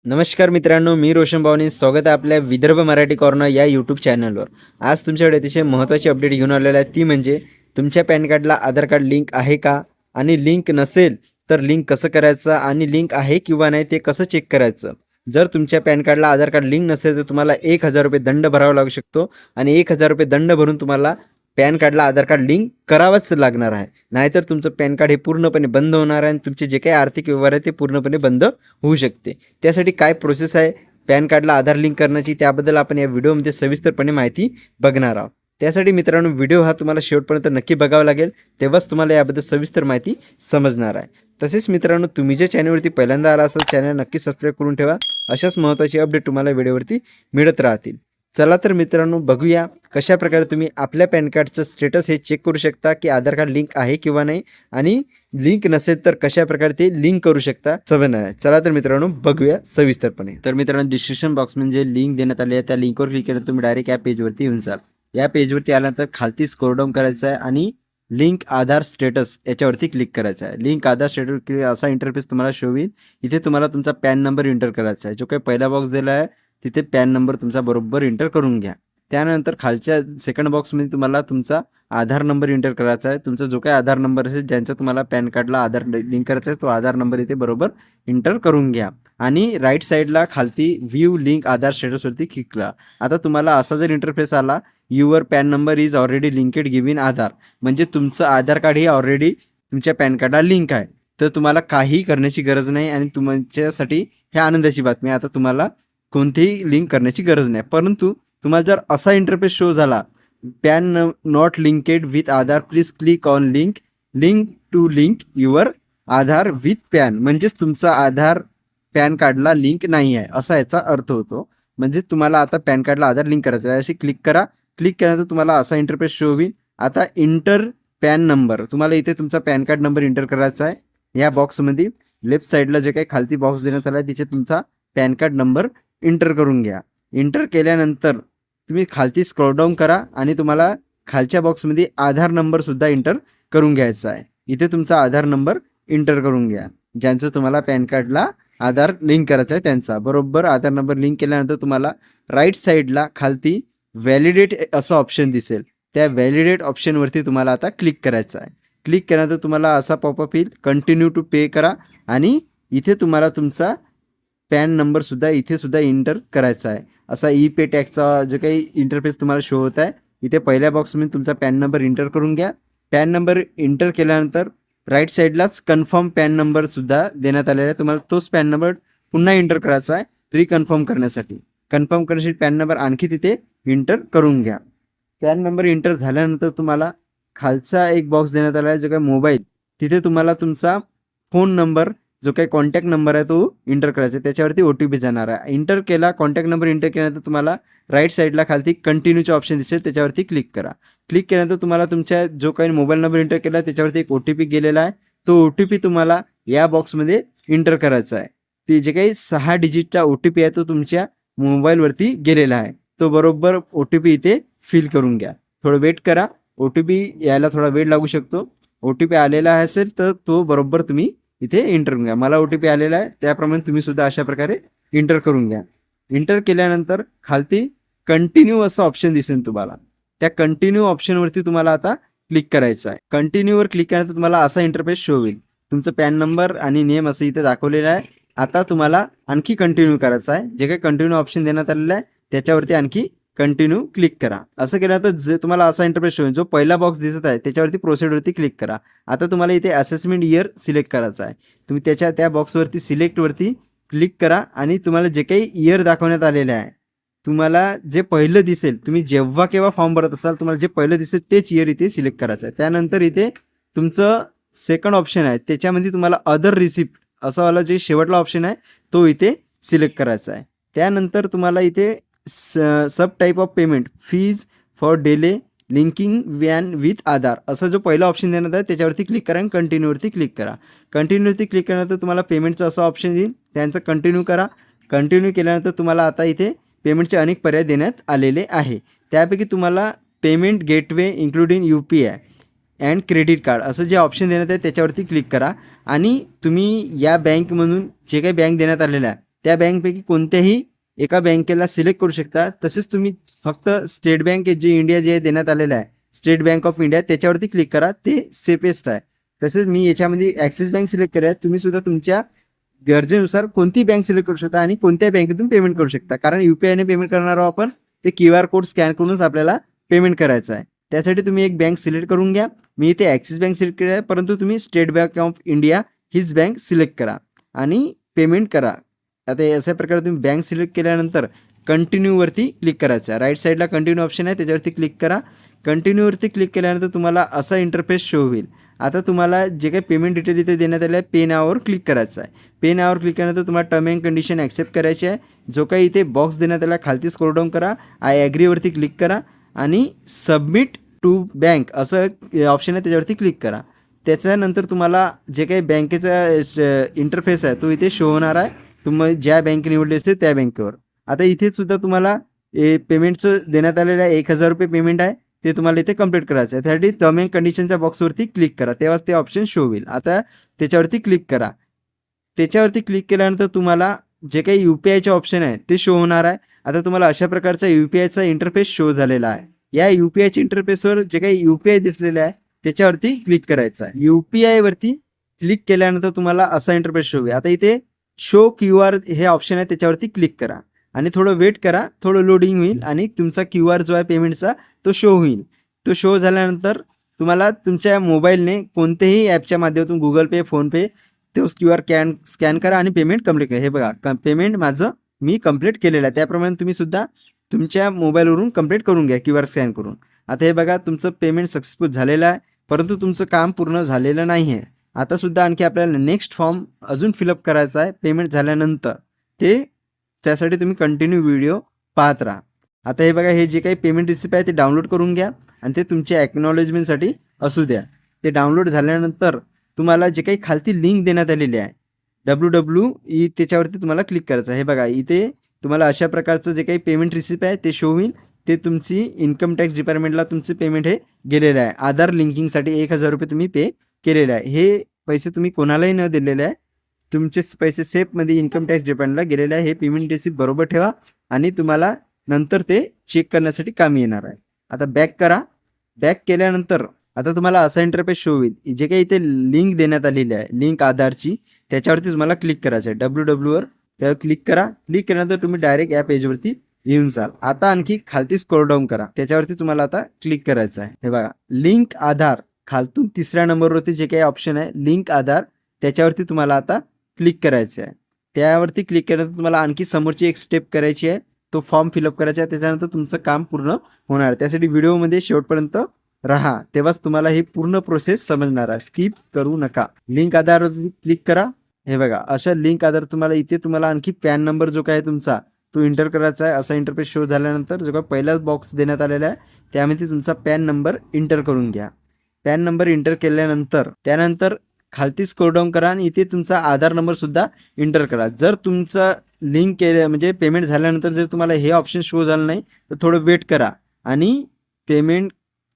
नमस्कार मित्रांनो, मी रोशन भावने स्वागत आहे आपल्या विदर्भ मराठी कॉर्नर या यूट्यूब चॅनलवर. आज तुमच्याकडे अतिशय महत्त्वाची अपडेट घेऊन आलेला आहे. ती म्हणजे तुमच्या पॅन कार्डला आधार कार्ड लिंक आहे का? आणि लिंक नसेल तर लिंक कसं करायचं आणि लिंक आहे किंवा नाही ते कसं चेक करायचं? जर तुमच्या पॅन कार्डला आधार कार्ड लिंक नसेल तर तुम्हाला ₹1000 दंड भरावा लागू शकतो आणि ₹1000 दंड भरून तुम्हाला पॅन कार्डला आधार कार्ड लिंक करावंच लागणार आहे. नाहीतर तुमचं पॅन कार्ड हे पूर्णपणे बंद होणार आहे आणि तुमचे जे काही आर्थिक व्यवहार आहे ते पूर्णपणे बंद होऊ शकते. त्यासाठी काय प्रोसेस आहे पॅन कार्डला आधार लिंक करण्याची, त्याबद्दल आपण या व्हिडिओमध्ये सविस्तरपणे माहिती बघणार आहोत. त्यासाठी मित्रांनो, व्हिडिओ हा तुम्हाला शेवटपर्यंत नक्की बघावा लागेल, तेव्हाच तुम्हाला याबद्दल सविस्तर माहिती समजणार आहे. तसेच मित्रांनो, तुम्ही ज्या चॅनलवरती पहिल्यांदा आला असाल चॅनल नक्की सबस्क्राईब करून ठेवा. अशाच महत्त्वाची अपडेट तुम्हाला व्हिडिओवरती मिळत राहतील. चला तर मित्रांनो, बघूया कशाप्रकारे तुम्ही आपल्या पॅन कार्डचं स्टेटस हे चेक करू शकता की आधार कार्ड लिंक आहे किंवा नाही, आणि लिंक नसेल तर कशाप्रकारे ते लिंक करू शकता. चला तर मित्रांनो, बघूया सविस्तरपणे. तर मित्रांनो, डिस्क्रिप्शन बॉक्स म्हणजे लिंक देण्यात आली आहे, त्या लिंकवर क्लिक केलं तुम्ही डायरेक्ट या पेजवरती येऊन जाल. या पेजवरती आल्यानंतर खालती स्क्रोल डाऊन करायचं आहे आणि लिंक आधार स्टेटस याच्यावरती क्लिक करायचं आहे. लिंक आधार स्टेटस असा इंटरफेस तुम्हाला शो होईल. इथे तुम्हाला तुमचा पॅन नंबर एंटर करायचा आहे. जो काही पहिला बॉक्स दिला आहे तिथे पॅन नंबर तुमचा बरोबर एंटर करून घ्या. त्यानंतर खालच्या सेकंड बॉक्समध्ये तुम्हाला तुमचा आधार नंबर एंटर करायचा आहे. तुमचा जो काही आधार नंबर असेल ज्यांचा तुम्हाला पॅन कार्डला आधार लिंक करायचा आहे तो आधार नंबर इथे बरोबर एंटर करून घ्या आणि राईट साईडला खालती व्ह्यू लिंक आधार स्टेटसवरती क्लिक करा. आता तुम्हाला असा जर इंटरफेस आला, your PAN number is already linked given Aadhaar, म्हणजे तुमचं आधार कार्ड हे ऑलरेडी तुमच्या पॅन कार्डला लिंक आहे, तर तुम्हाला काही करण्याची गरज नाही आणि तुमच्यासाठी ह्या आनंदाची बातमी. आता तुम्हाला कोणतीही लिंक करण्याची गरज नाही. परंतु तुम्हाला जर असा इंटरफेस शो झाला, PAN not linked with Aadhaar, please click on link to link your Aadhaar with PAN, म्हणजेच तुमचा आधार पॅन कार्डला लिंक नाही आहे असा याचा अर्थ होतो. म्हणजे तुम्हाला आता पॅन कार्डला आधार लिंक करायचं आहे. अशी क्लिक करा. क्लिक केल्यानंतर तुम्हाला असा इंटरफेस शो होईल. आता इंटर पॅन नंबर, तुम्हाला इथे तुमचा पॅन कार्ड नंबर इंटर करायचा आहे. या बॉक्समध्ये लेफ्ट साईडला जे काही खालती बॉक्स देण्यात आला आहे तिथे तुमचा पॅन कार्ड नंबर इंटर करून घ्या. इंटर केल्यानंतर तुम्ही खालती स्क्रॉल डाऊन करा आणि तुम्हाला खालच्या बॉक्समध्ये आधार नंबर सुद्धा इंटर करून घ्यायचा आहे. इथे तुमचा आधार नंबर इंटर करून घ्या. ज्यांचं तुम्हाला पॅन कार्डला आधार लिंक करायचं आहे त्यांचा बरोबर आधार नंबर लिंक केल्यानंतर तुम्हाला राईट साईडला खालती व्हॅलिडेट असं ऑप्शन दिसेल. त्या व्हॅलिडेट ऑप्शनवरती तुम्हाला आता क्लिक करायचं आहे. क्लिक केल्यानंतर तुम्हाला असा पॉपअप येईल, कंटिन्यू टू पे करा, आणि इथे तुम्हाला तुमचा पॅन नंबर सुद्धा इथे सुद्धा इंटर करायचा आहे. असा ई पे टॅक्सचा जो काही इंटरफेस तुम्हाला शो होत आहे, इथे पहिल्या बॉक्समध्ये तुमचा पॅन नंबर इंटर करून घ्या. पॅन नंबर इंटर केल्यानंतर राईट साईडलाच कन्फर्म पॅन नंबर सुद्धा देण्यात आलेला आहे. तुम्हाला तोच पॅन नंबर पुन्हा इंटर करायचा आहे रिकन्फर्म करण्यासाठी. कन्फर्म करण्यासाठी पॅन नंबर आणखी तिथे इंटर करून घ्या. पॅन नंबर इंटर झाल्यानंतर तुम्हाला खालचा एक बॉक्स देण्यात आला आहे जो काही मोबाईल, तिथे तुम्हाला तुमचा फोन नंबर जो काही कॉन्टॅक्ट नंबर आहे तो इंटर करायचा आहे. त्याच्यावरती OTP जाणार आहे. इंटर केला, कॉन्टॅक्ट नंबर इंटर केल्यानंतर तुम्हाला राईट साईडला खालती कंटिन्यूचे ऑप्शन दिसेल, त्याच्यावरती क्लिक करा. क्लिक केल्यानंतर तुम्हाला तुमच्या जो काही मोबाईल नंबर इंटर केला त्याच्यावरती एक OTP गेलेला आहे. तो OTP तुम्हाला या बॉक्समध्ये इंटर करायचा आहे. ते जे काही 6 डिजिटचा OTP आहे तो तुमच्या मोबाईलवरती गेलेला आहे. तो बरोबर OTP इथे फिल करून घ्या. थोडं वेट करा, OTP यायला थोडा वेळ लागू शकतो. OTP आलेला असेल तर तो बरोबर तुम्ही इथे इंटर करून घ्या. मला OTP आलेला आहे, त्याप्रमाणे तुम्ही सुद्धा अशा प्रकारे इंटर करून घ्या. इंटर केल्यानंतर खालती कंटिन्यू असं ऑप्शन दिसेल तुम्हाला. त्या कंटिन्यू ऑप्शनवरती तुम्हाला आता क्लिक करायचं आहे. कंटिन्यूवर क्लिक केल्यानंतर तुम्हाला असा इंटरफेस शो होईल. तुमचं पॅन नंबर आणि नेम असं इथे दाखवलेलं आहे. आता तुम्हाला आणखी कंटिन्यू करायचं आहे. जे काही कंटिन्यू ऑप्शन देण्यात आलेलं आहे त्याच्यावरती आणखी कंटिन्यू क्लिक करा. असं केल्यानंतर जे तुम्हाला असा इंटरफेस शो होईल, जो पहिला बॉक्स दिसत आहे त्याच्यावरती प्रोसीडवरती क्लिक करा. आता तुम्हाला इथे असेसमेंट इयर सिलेक्ट करायचा आहे. तुम्ही त्या बॉक्सवरती सिलेक्टवरती क्लिक करा आणि तुम्हाला जे काही इयर दाखवण्यात आलेले आहे, तुम्हाला जे पहिलं दिसेल, तुम्ही जेव्हा केव्हा फॉर्म भरत असाल तुम्हाला जे पहिलं दिसेल तेच इयर इथे सिलेक्ट करायचं आहे. त्यानंतर इथे तुमचं सेकंड ऑप्शन आहे त्याच्यामध्ये तुम्हाला अदर रिसिप्ट असा वाला जे शेवटला ऑप्शन आहे तो इथे सिलेक्ट करायचा आहे. त्यानंतर तुम्हाला इथे sub type of payment fees for delay linking PAN with Aadhaar असा जो पहिला ऑप्शन देण्यात आहे त्याच्यावरती क्लिक करा आणि कंटिन्यूवरती क्लिक करा. कंटिन्यूवरती क्लिक केल्यानंतर तुम्हाला पेमेंटचं असं ऑप्शन येईल, त्यांचं कंटिन्यू करा. कंटिन्यू केल्यानंतर तुम्हाला आता इथे पेमेंटचे अनेक पर्याय देण्यात आलेले आहे. त्यापैकी तुम्हाला payment gateway including UPI and credit card असं जे ऑप्शन देण्यात आहे त्याच्यावरती क्लिक करा आणि तुम्ही या बँकमधून जे काही बँक देण्यात आलेलं आहे त्या बँकपैकी कोणत्याही एका बँकेला सिलेक्ट करू शकता. तसेच तुम्ही फक्त स्टेट बँक जे इंडिया जे देण्यात आलेलं आहे, स्टेट बँक ऑफ इंडिया, त्याच्यावरती क्लिक करा, ते सेफेस्ट आहे. तसेच मी याच्यामध्ये ॲक्सिस बँक सिलेक्ट केली आहे. तुम्ही सुद्धा तुमच्या गरजेनुसार कोणती बँक सिलेक्ट करू शकता आणि कोणत्या बँकेतून पेमेंट करू शकता. कारण UPI पेमेंट करणार आहोत आपण, ते QR कोड स्कॅन करूनच आपल्याला पेमेंट करायचं आहे. त्यासाठी तुम्ही एक बँक सिलेक्ट करून घ्या. मी इथे ॲक्सिस बँक सिलेक्ट केली आहे, परंतु तुम्ही स्टेट बँक ऑफ इंडिया हीच बँक सिलेक्ट करा आणि पेमेंट करा. आता अशा प्रकारे तुम्ही बँक सिलेक्ट केल्यानंतर कंटिन्यूवरती क्लिक करायचं आहे. राईट साईडला कंटिन्यू ऑप्शन आहे, त्याच्यावरती क्लिक करा. कंटिन्यूवरती क्लिक केल्यानंतर तुम्हाला असा इंटरफेस शो होईल. आता तुम्हाला जे काही पेमेंट डिटेल इथे देण्यात आले आहे, पे नाववर क्लिक करायचं आहे. पे नाववर क्लिक केल्यानंतर तुम्हाला टर्म अँड कंडिशन ॲक्सेप्ट करायची आहे. जो काही इथे बॉक्स देण्यात आला खालती स्क्रोल डाऊन करा, आय ॲग्रीवरती क्लिक करा आणि सबमिट टू बँक असं ऑप्शन आहे, त्याच्यावरती क्लिक करा. त्याच्यानंतर तुम्हाला जे काही बँकेचा इंटरफेस आहे तो इथे शो होणार आहे. तुम्ही ज्या बँक निवडली असेल त्या बँकेवर. आता इथे सुद्धा तुम्हाला पेमेंटचं देण्यात आलेलं आहे, 1000 रुपये पेमेंट आहे, ते तुम्हाला इथे कंप्लीट करायचं आहे. त्यासाठी टर्म अँड कंडिशनच्या बॉक्सवरती क्लिक करा, तेव्हाच ते ऑप्शन शो होईल. आता त्याच्यावरती क्लिक करा. त्याच्यावरती क्लिक केल्यानंतर तुम्हाला जे काही UPIचे ऑप्शन आहे ते शो होणार आहे. आता तुम्हाला अशा प्रकारचा UPIचा इंटरफेस शो झालेला आहे. या UPIच्या इंटरफेसवर जे काही UPI दिसलेलं आहे त्याच्यावरती क्लिक करायचं आहे. UPIवरती क्लिक केल्यानंतर तुम्हाला असा इंटरफेस शो होईल. आता इथे शो QR हे ऑप्शन आहे, त्याच्यावरती क्लिक करा आणि थोडं वेट करा, थोडं लोडिंग होईल आणि तुमचा QR जो आहे पेमेंटचा तो शो होईल. तो शो झाल्यानंतर तुम्हाला तुमच्या मोबाईलने कोणत्याही ॲपच्या माध्यमातून गुगल पे, फोनपे तो QR स्कॅन करा आणि पेमेंट कंप्लीट करा. हे बघा पेमेंट माझं मी कंप्लीट केलेलं आहे. त्याप्रमाणे तुम्ही सुद्धा तुमच्या मोबाईलवरून कंप्लीट करून घ्या QR स्कॅन करून. आता हे बघा तुमचं पेमेंट सक्सेसफुल झालेलं आहे, परंतु तुमचं काम पूर्ण झालेलं नाही आहे. आता सुद्धा आणखी आपल्याला नेक्स्ट फॉर्म अजून फिलअप करायचा आहे पेमेंट झाल्यानंतर. त्यासाठी तुम्ही कंटिन्यू व्हिडिओ पाहत राहा. आता हे बघा, हे जे काही पेमेंट रिसिप्ट आहे ते डाउनलोड करून घ्या आणि ते तुमच्या ॲक्नॉलेजमेंटसाठी असू द्या. ते डाउनलोड झाल्यानंतर तुम्हाला जे काही खालती लिंक देण्यात आलेली आहे www त्याच्यावरती तुम्हाला क्लिक करायचं आहे. हे बघा इथे तुम्हाला अशा प्रकारचं जे काही पेमेंट रिसिप्ट आहे ते शो होईल. ते तुमची इन्कम टॅक्स डिपार्टमेंटला तुमचे पेमेंट हे गेलेलं आहे. आधार लिंकिंगसाठी 1000 रुपये तुम्ही पे केलेलं आहे. हे पैसे तुम्ही कोणालाही न दिलेले आहे, तुमचे पैसे सेफमध्ये इन्कम टॅक्स डिपार्टमेंटला गेलेले आहे. हे पेमेंट रिसिप्ट बरोबर ठेवा आणि तुम्हाला नंतर ते चेक करण्यासाठी कामी येणार आहे. आता बॅक करा. बॅक केल्यानंतर आता तुम्हाला असा इंटरफेस शो होईल. जे काही इथे लिंक देण्यात आलेली आहे, लिंक आधारची, त्याच्यावरती तुम्हाला क्लिक करायचं आहे. www त्यावर क्लिक करा. क्लिक केल्यानंतर तुम्ही डायरेक्ट या पेजवरती येऊन जाल. आता आणखी खालती स्क्रोल डाऊन करा, त्याच्यावरती तुम्हाला आता क्लिक करायचं आहे. हे बघा लिंक आधार, खालतून 3ऱ्या नंबरवरती जे काही ऑप्शन आहे लिंक आधार, त्याच्यावरती तुम्हाला आता क्लिक करायचं आहे. त्यावरती क्लिक केल्यानंतर तुम्हाला आणखी समोरची एक स्टेप करायची आहे, तो फॉर्म फिलअप करायचा आहे. त्याच्यानंतर तुमचं काम पूर्ण होणार आहे. त्यासाठी व्हिडिओमध्ये शेवटपर्यंत राहा, तेव्हाच तुम्हाला ही पूर्ण प्रोसेस समजणार आहे. स्किप करू नका. लिंक आधारवरती क्लिक करा. हे बघा अशा लिंक आधार तुम्हाला इथे तुम्हाला आणखी पॅन नंबर जो काय तुमचा तो इंटर करायचा आहे. असा इंटरफेस शो झाल्यानंतर जो काय पहिलाच बॉक्स देण्यात आलेला आहे त्यामध्ये तुमचा पॅन नंबर इंटर करून घ्या. पॅन नंबर इंटर केल्यानंतर त्यानंतर खालती स्क्रोल डाऊन करा आणि इथे तुमचा आधार नंबर सुद्धा इंटर करा. जर तुमचं लिंक केलं म्हणजे पेमेंट झाल्यानंतर जर तुम्हाला हे ऑप्शन शो झालं नाही तर थोडं वेट करा आणि पेमेंट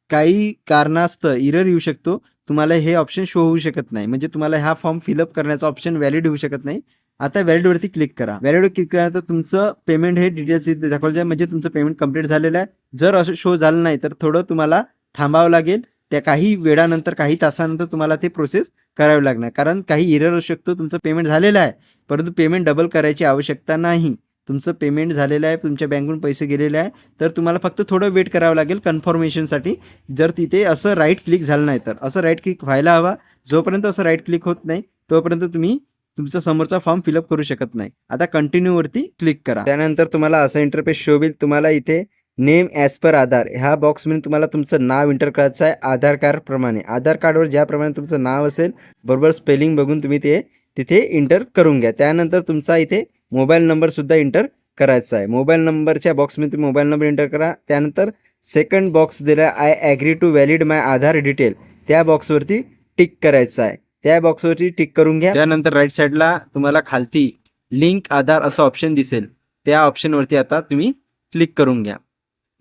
काही कारणास्तव एरर येऊ शकतो, तुम्हाला हे ऑप्शन शो होऊ शकत नाही, म्हणजे तुम्हाला हा फॉर्म फिलअप करण्याचा ऑप्शन व्हॅलिड होऊ शकत नाही. आता व्हॅलिडवरती क्लिक करा. व्हॅलिडवर क्लिक केल्यानंतर तुमचं पेमेंट हे डिटेल्स इथे दाखवलं जाईल, म्हणजे तुमचं पेमेंट कंप्लीट झालेलं आहे. जर असं शो झालं नाही तर थोडं तुम्हाला थांबावं लागेल. त्या काही वेळानंतर काही तासानंतर तुम्हाला ते प्रोसेस करावी लागणार, कारण काही एरर असू शकतो. तुमचं पेमेंट झालेलं आहे परंतु पेमेंट डबल करायची आवश्यकता नाही. तुमचं पेमेंट झालेलं आहे, तुमच्या बँकून पैसे गेलेले आहे, तर तुम्हाला फक्त थोडं वेट करावं लागेल कन्फर्मेशनसाठी. जर तिथे असं राईट क्लिक झालं नाही तर असं राईट क्लिक व्हायला हवा. जोपर्यंत असं राईट क्लिक होत नाही तोपर्यंत तुम्ही तुमचा समोरचा फॉर्म फिलअप करू शकत नाही. आता कंटिन्यूवरती क्लिक करा. त्यानंतर तुम्हाला असं इंटरफेस शो होईल. तुम्हाला इथे नेम ॲज पर आधार ह्या बॉक्समध्ये तुम्हाला तुमचं नाव इंटर करायचं आहे आधार कार्डप्रमाणे. आधार कार्डवर ज्याप्रमाणे तुमचं नाव असेल बरोबर स्पेलिंग बघून तुम्ही ते तिथे इंटर करून घ्या. त्यानंतर तुमचा इथे मोबाईल नंबरसुद्धा इंटर करायचा आहे. मोबाईल नंबरच्या बॉक्समध्ये तुम्ही मोबाईल नंबर इंटर करा. त्यानंतर सेकंड बॉक्स दिला I agree to valid my Aadhaar detail, त्या बॉक्सवरती टिक करायचं आहे. त्या बॉक्सवरती टिक करून घ्या. त्यानंतर राईट साईडला तुम्हाला खालती लिंक आधार असं ऑप्शन दिसेल, त्या ऑप्शनवरती आता तुम्ही क्लिक करून घ्या.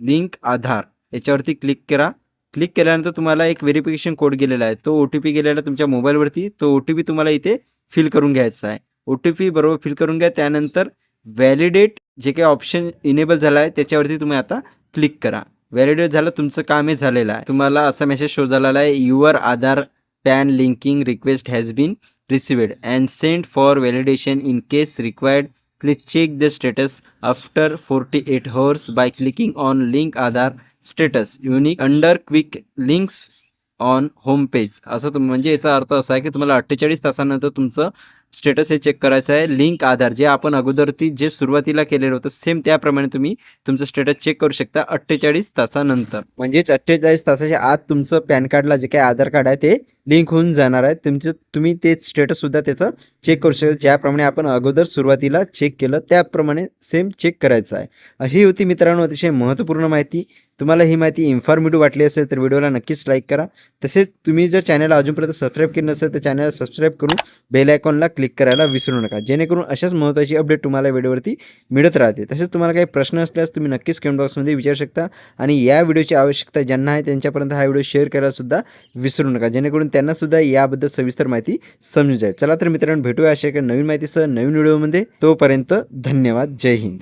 लिंक आधार याच्यावरती क्लिक करा. क्लिक केल्यानंतर तुम्हाला एक व्हेरिफिकेशन कोड गेलेला आहे, तो OTP गेलेला तुमच्या मोबाईलवरती. तो OTP तुम्हाला इथे फिल करून घ्यायचा आहे. OTP बरोबर फिल करून घ्या. त्यानंतर व्हॅलिडेट जे काही ऑप्शन इनेबल झाला आहे त्याच्यावरती तुम्ही आता क्लिक करा. व्हॅलिडेट झालं, तुमचं काम हे झालेलं आहे. तुम्हाला असा मेसेज शो झालेला आहे, your Aadhaar PAN linking request has been received and send for validation in case required. Please check the status after 48 hours by clicking on link Aadhaar status unique under quick links on home page. असं म्हणजे याचा अर्थ असा आहे की तुम्हाला 48 तासानंतर तुमचं स्टेटस हे चेक करायचं आहे. लिंक आधार जे आपण अगोदरती जे सुरुवातीला केलेलं होतं सेम त्याप्रमाणे तुम्ही तुमचं स्टेटस चेक करू शकता 48 तासानंतर. म्हणजेच 48 तासाच्या आत तुमचं पॅन कार्डला जे काही आधार कार्ड आहे ते लिंक होऊन जाणार आहे. तुम्ही ते स्टेटससुद्धा त्याचं चेक करू शकता. ज्याप्रमाणे आपण अगोदर सुरुवातीला चेक केलं त्याप्रमाणे सेम चेक करायचं आहे. अशी होती मित्रांनो अतिशय महत्त्वपूर्ण माहिती. तुम्हाला ही माहिती इन्फॉर्मेटिव्ह वाटली असेल तर व्हिडिओला नक्कीच लाईक करा. तसेच तुम्ही जर चॅनलला अजूनपर्यंत सबस्क्राईब केलं नसेल तर चॅनलला सबस्क्राईब करून बेल आयकॉनला क्लिक करायला विसरू नका, जेणेकरून अशाच महत्त्वाची अपडेट तुम्हाला व्हिडिओवरती मिळत राहते. तसेच तुम्हाला काही प्रश्न असल्यास तुम्ही नक्कीच कमेंट बॉक्समध्ये विचारू शकता आणि या व्हिडिओची आवश्यकता ज्यांना आहे त्यांच्यापर्यंत हा व्हिडिओ शेअर करायला सुद्धा विसरू नका, जेणेकरून त्यांना सुद्धा याबद्दल सविस्तर माहिती समजून जाईल. चला तर मित्रांनो, भेटूया अशा एका नवीन माहितीसह नवीन व्हिडिओमध्ये. तोपर्यंत धन्यवाद. जय हिंद.